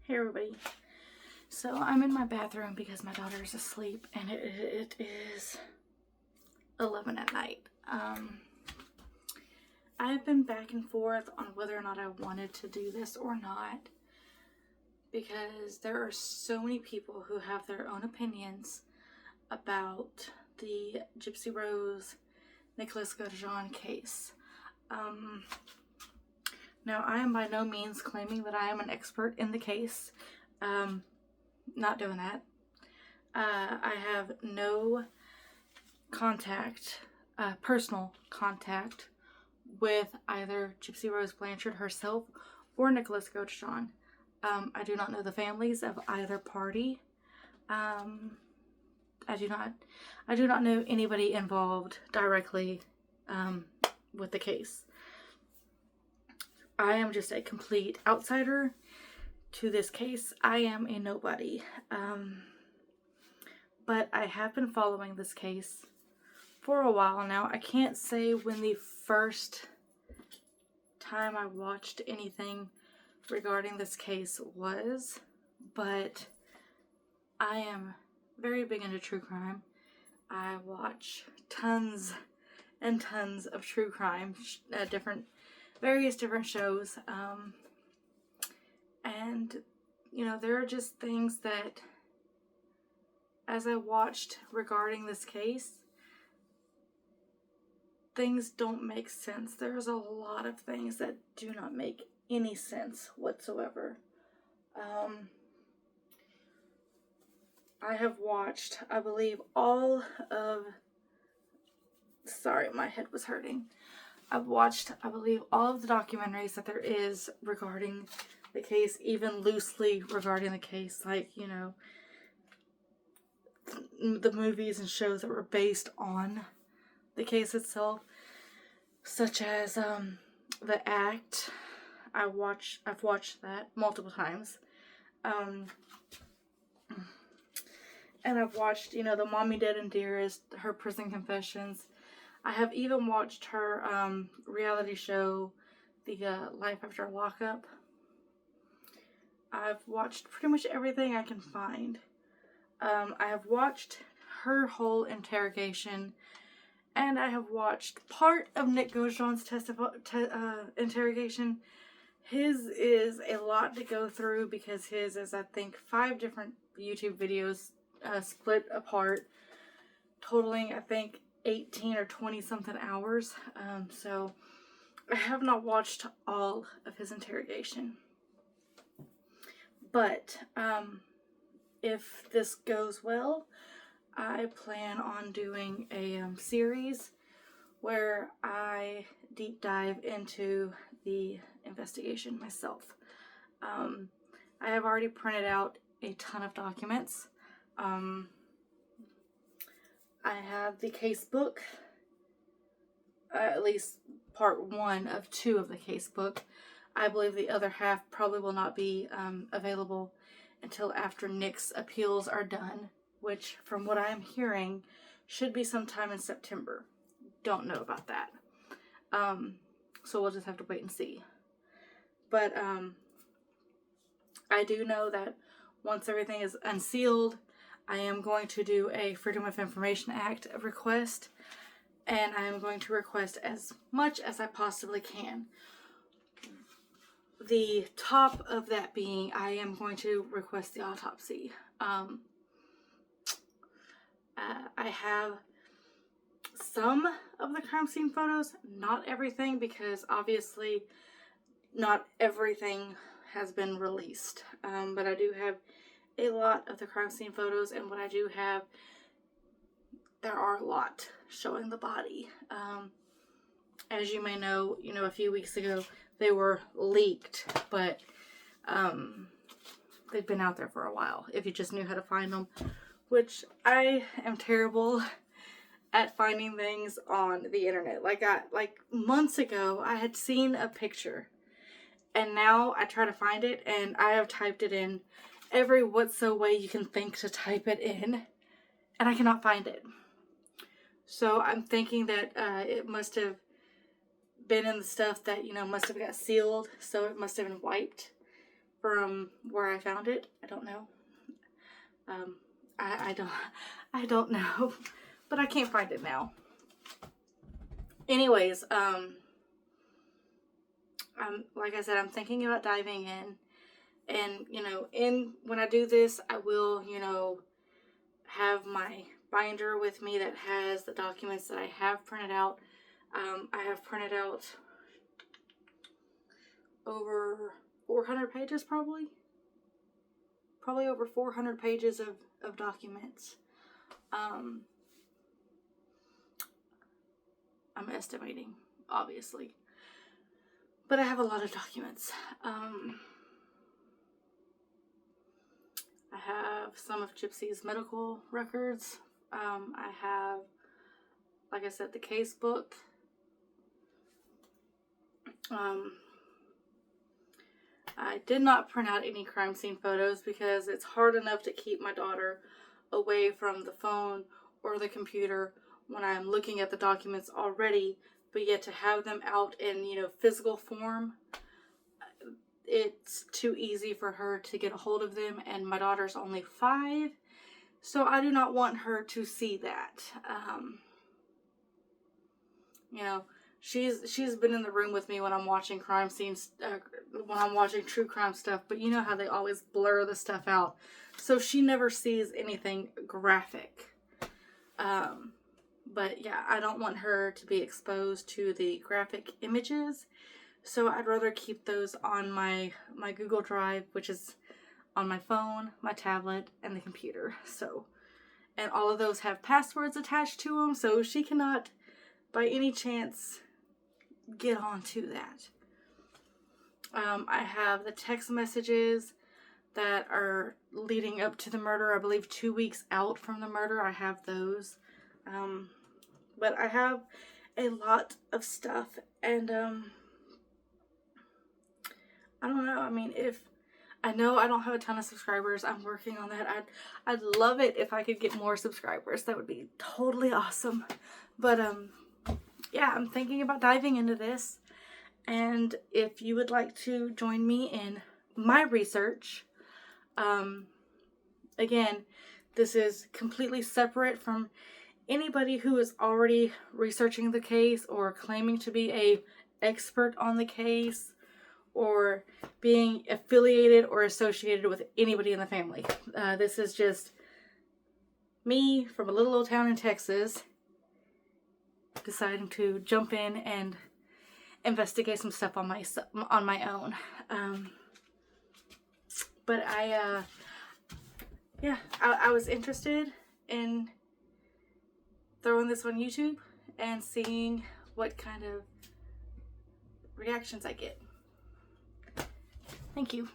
Hey everybody. So I'm in my bathroom because my daughter is asleep and it is 11 at night. I've been back and forth on whether or not I wanted to do this or not because there are so many people who have their own opinions about the Gypsy-Rose Nicholas Gaudejean case. Now, I am by no means claiming that I am an expert in the case. Not doing that. I have no contact, personal contact with either Gypsy-Rose Blanchard herself or Nicholas Gaudejean. I do not know the families of either party. I do not know anybody involved directly with the case. I am just a complete outsider to this case. I am a nobody. But I have been following this case for a while now. I can't say when the first time I watched anything regarding this case was, but I am very big into true crime. I watch tons and tons of true crime, various different shows, and you know, there are just things that as I watched regarding this case, things don't make sense. There's a lot of things that do not make any sense whatsoever. I have watched, I believe, all of, sorry, my head was hurting. I've watched, I believe, all of the documentaries that there is regarding the case, even loosely regarding the case, like, you know, the movies and shows that were based on the case itself, such as The Act. I've watched that multiple times. And I've watched, you know, the Mommy Dead and Dearest, her prison confessions. I have even watched her reality show, the Life After Lockup. I've watched pretty much everything I can find. I have watched her whole interrogation, and I have watched part of Nick Gaudejean's interrogation. His is a lot to go through because his is, I think, 5 different YouTube videos split apart, totaling, I think, 18 or 20 something hours. So I have not watched all of his interrogation. But if this goes well, I plan on doing a series where I deep dive into the investigation myself. I have already printed out a ton of documents. I have the case book, at least part 1 of 2 of the case book. I believe the other half probably will not be available until after Nick's appeals are done, which, from what I am hearing, should be sometime in September. Don't know about that. So we'll just have to wait and see. But I do know that once everything is unsealed, I am going to do a Freedom of Information Act request, and I am going to request as much as I possibly can. The top of that being, I am going to request the autopsy. I have some of the crime scene photos, not everything, because obviously not everything has been released. But I do have a lot of the crime scene photos, and what I do have, there are a lot showing the body. As you may know, a few weeks ago, they were leaked, but they've been out there for a while, if you just knew how to find them, which I am terrible at finding things on the internet. Like months ago, I had seen a picture, and now I try to find it, and I have typed it in every whatso way you can think to type it in, and I cannot find it. So I'm thinking that it must have been in the stuff that, must have got sealed, so it must have been wiped. from where I found it. I don't know. I don't know, but I can't find it now. Anyways, like I said, I'm thinking about diving in, and, you know, when I do this, I will, you know, have my binder with me that has the documents that I have printed out. I have printed out over 400 pages, probably over 400 pages of documents. I'm estimating, obviously, but I have a lot of documents. I have some of Gypsy's medical records. I have, like I said, the case book. I did not print out any crime scene photos because it's hard enough to keep my daughter away from the phone or the computer when I'm looking at the documents already, but yet to have them out in, you know, physical form, it's too easy for her to get a hold of them, and my daughter's only 5, so I do not want her to see that. You know, she's been in the room with me when I'm watching crime scenes, when I'm watching true crime stuff, but you know how they always blur the stuff out, so she never sees anything graphic. But yeah, I don't want her to be exposed to the graphic images, so I'd rather keep those on my Google Drive, which is on my phone, my tablet, and the computer. So, and all of those have passwords attached to them, so she cannot, by any chance, get onto that. I have the text messages that are leading up to the murder. I believe 2 weeks out from the murder. I have those. But I have a lot of stuff, and I don't know. I mean, I know I don't have a ton of subscribers. I'm working on that. I'd love it if I could get more subscribers. That would be totally awesome. But yeah, I'm thinking about diving into this. And if you would like to join me in my research, again, this is completely separate from anybody who is already researching the case or claiming to be an expert on the case or being affiliated or associated with anybody in the family. This is just me from a little old town in Texas deciding to jump in and investigate some stuff on my own. But I was interested in throwing this on YouTube and seeing what kind of reactions I get. Thank you.